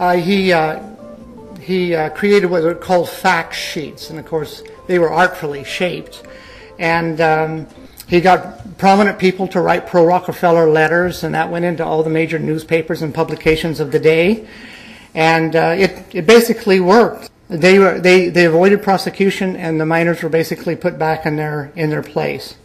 He created what are called fact sheets, and of course they were artfully shaped. And he got prominent people to write pro-Rockefeller letters, and that went into all the major newspapers and publications of the day. And it basically worked. They avoided prosecution, and the miners were basically put back in their place.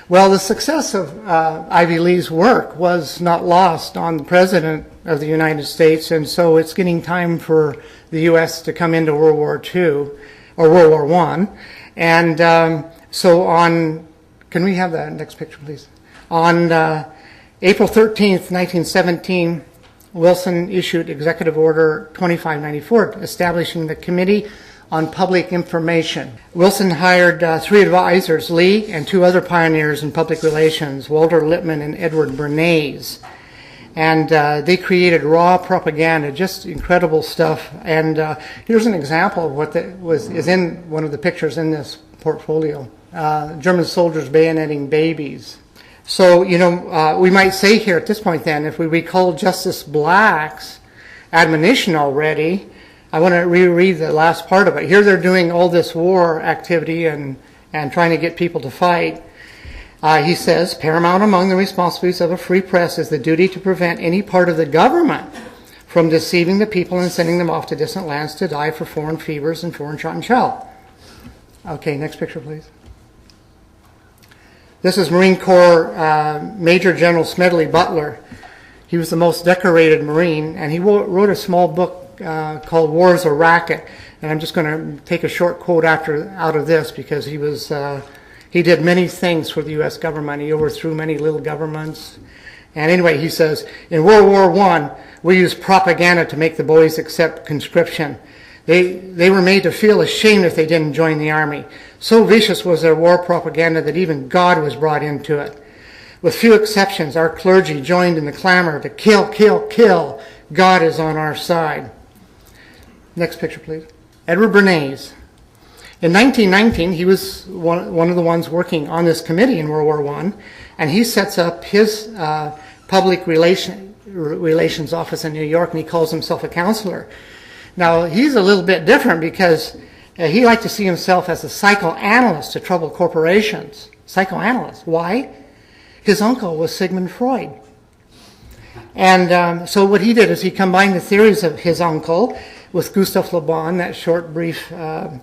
Well, the success of Ivy Lee's work was not lost on the President of the United States, and so it's getting time for the U.S. to come into World War II, or World War I. And so on, can we have that next picture, please? On April 13th, 1917, Wilson issued Executive Order 2594, establishing the Committee on Public Information. Wilson hired 3 advisors, Lee and 2 other pioneers in public relations, Walter Lippmann and Edward Bernays. And they created raw propaganda, just incredible stuff. And here's an example of what is in one of the pictures in this portfolio. German soldiers bayoneting babies. So, you know, we might say here at this point then, if we recall Justice Black's admonition already, I want to reread the last part of it. Here they're doing all this war activity and trying to get people to fight. He says, paramount among the responsibilities of a free press is the duty to prevent any part of the government from deceiving the people and sending them off to distant lands to die for foreign fevers and foreign shot and shell. Okay, next picture, please. This is Marine Corps Major General Smedley Butler. He was the most decorated Marine, and he wrote a small book called War is a Racket. And I'm just going to take a short quote out of this, because he did many things for the U.S. government. He overthrew many little governments. And anyway, he says, in World War I, we used propaganda to make the boys accept conscription. They were made to feel ashamed if they didn't join the army. So vicious was their war propaganda that even God was brought into it. With few exceptions, our clergy joined in the clamor to kill, kill, kill. God is on our side. Next picture, please. Edward Bernays. In 1919, he was one of the ones working on this committee in World War I, and he sets up his public relations office in New York, and he calls himself a counselor. Now, he's a little bit different because he liked to see himself as a psychoanalyst to troubled corporations. Psychoanalyst. Why? His uncle was Sigmund Freud. And so what he did is he combined the theories of his uncle with Gustav Le Bon, that short, brief quote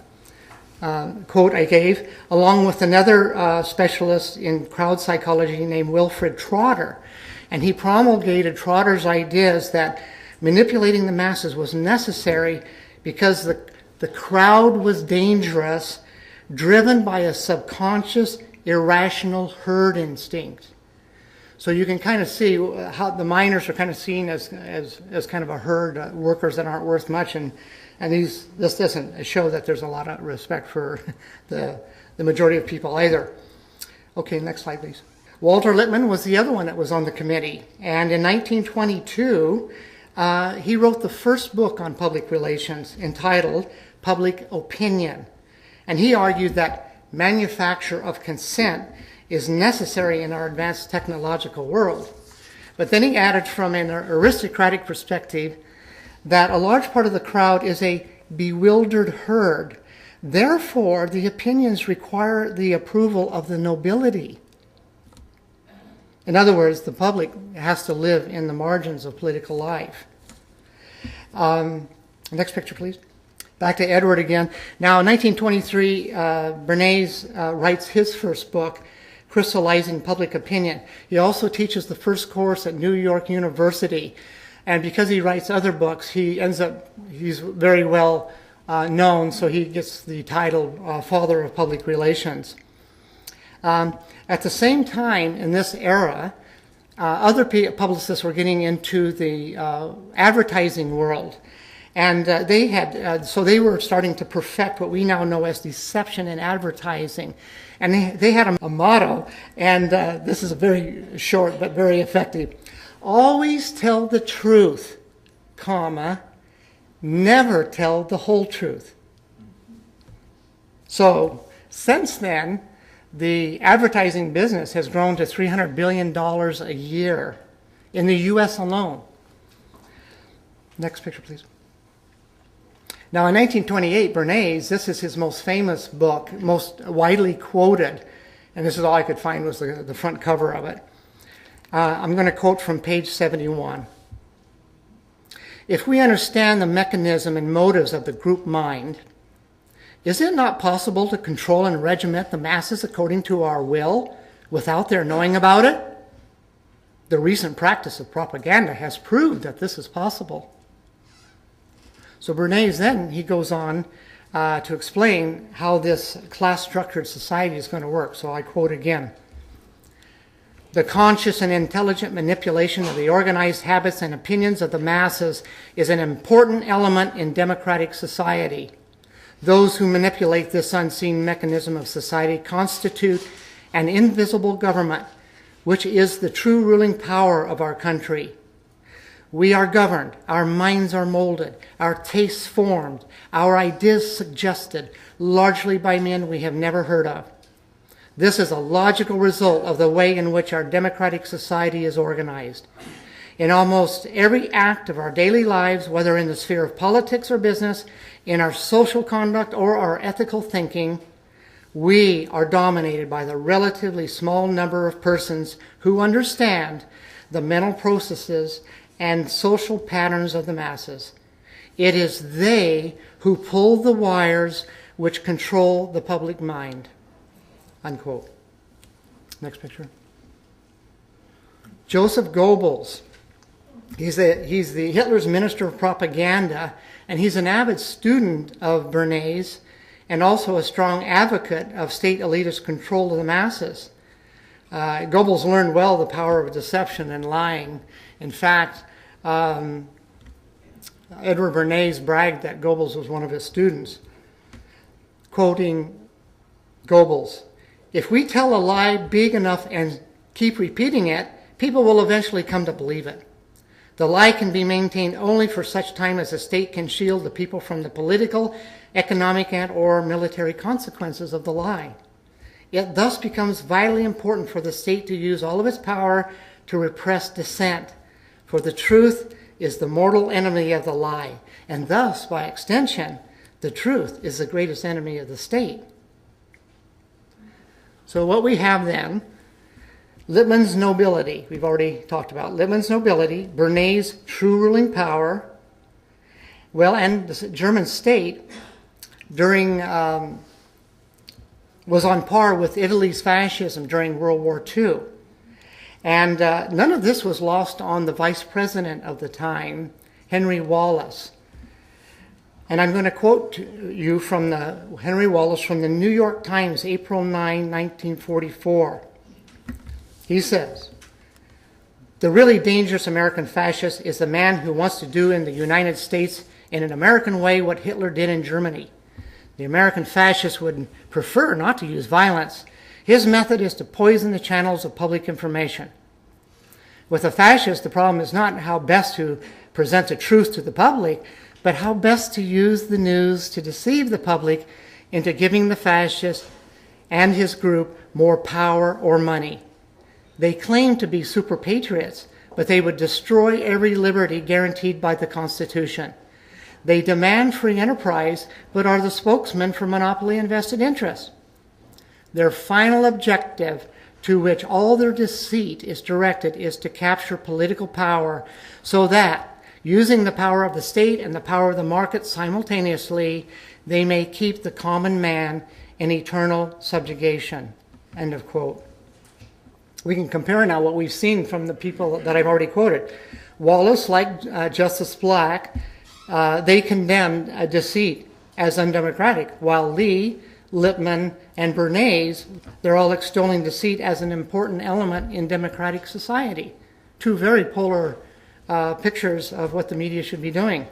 I gave, along with another specialist in crowd psychology named Wilfred Trotter. And he promulgated Trotter's ideas that manipulating the masses was necessary because the crowd was dangerous, driven by a subconscious, irrational herd instinct. So you can kind of see how the miners are kind of seen as kind of a herd, workers that aren't worth much, and this doesn't show that there's a lot of respect for the majority of people either. Okay, next slide, please. Walter Lippmann was the other one that was on the committee, and in 1922, he wrote the first book on public relations entitled Public Opinion, and he argued that manufacture of consent is necessary in our advanced technological world. But then he added, from an aristocratic perspective, that a large part of the crowd is a bewildered herd. Therefore, the opinions require the approval of the nobility. In other words, the public has to live in the margins of political life. Next picture, please. Back to Edward again. Now, in 1923, Bernays writes his first book, Crystallizing Public Opinion. He also teaches the first course at New York University. And because he writes other books, he's very well known, so he gets the title Father of Public Relations. At the same time, in this era, other publicists were getting into the advertising world. And they were starting to perfect what we now know as deception in advertising. And they had a motto, and this is very short but very effective. Always tell the truth, comma, never tell the whole truth. So, since then, the advertising business has grown to $300 billion a year in the U.S. alone. Next picture, please. Now, in 1928, Bernays, this is his most famous book, most widely quoted, and this is all I could find was the front cover of it. I'm going to quote from page 71. If we understand the mechanism and motives of the group mind, is it not possible to control and regiment the masses according to our will without their knowing about it? The recent practice of propaganda has proved that this is possible. So Bernays then, he goes on to explain how this class-structured society is going to work. So I quote again. The conscious and intelligent manipulation of the organized habits and opinions of the masses is an important element in democratic society. Those who manipulate this unseen mechanism of society constitute an invisible government, which is the true ruling power of our country. We are governed, our minds are molded, our tastes formed, our ideas suggested, largely by men we have never heard of. This is a logical result of the way in which our democratic society is organized. In almost every act of our daily lives, whether in the sphere of politics or business, in our social conduct or our ethical thinking, we are dominated by the relatively small number of persons who understand the mental processes and social patterns of the masses. It is they who pull the wires which control the public mind. Unquote. Next picture. Joseph Goebbels. He's the Hitler's Minister of Propaganda, and he's an avid student of Bernays and also a strong advocate of state elitist control of the masses. Goebbels learned well the power of deception and lying. In fact, Edward Bernays bragged that Goebbels was one of his students. Quoting Goebbels, "If we tell a lie big enough and keep repeating it, people will eventually come to believe it. The lie can be maintained only for such time as the state can shield the people from the political, economic, and or military consequences of the lie. It thus becomes vitally important for the state to use all of its power to repress dissent, for the truth is the mortal enemy of the lie, and thus, by extension, the truth is the greatest enemy of the state." So what we have then, Lippmann's nobility, we've already talked about Lippmann's nobility, Bernays' true ruling power, well, and the German state during was on par with Italy's fascism during World War II. And none of this was lost on the vice president of the time, Henry Wallace. And I'm going to quote you from Henry Wallace from the New York Times, April 9, 1944. He says, "The really dangerous American fascist is the man who wants to do in the United States in an American way what Hitler did in Germany. The American fascist would prefer not to use violence. His method is to poison the channels of public information. With a fascist, the problem is not how best to present the truth to the public, but how best to use the news to deceive the public into giving the fascist and his group more power or money. They claim to be super patriots, but they would destroy every liberty guaranteed by the Constitution. They demand free enterprise, but are the spokesmen for monopoly and vested interests. Their final objective, to which all their deceit is directed, is to capture political power so that, using the power of the state and the power of the market simultaneously, they may keep the common man in eternal subjugation." End of quote. We can compare now what we've seen from the people that I've already quoted. Wallace, like Justice Black, they condemned deceit as undemocratic, while Lee, Lippmann, and Bernays, they're all extolling deceit as an important element in democratic society. Two very polar pictures of what the media should be doing.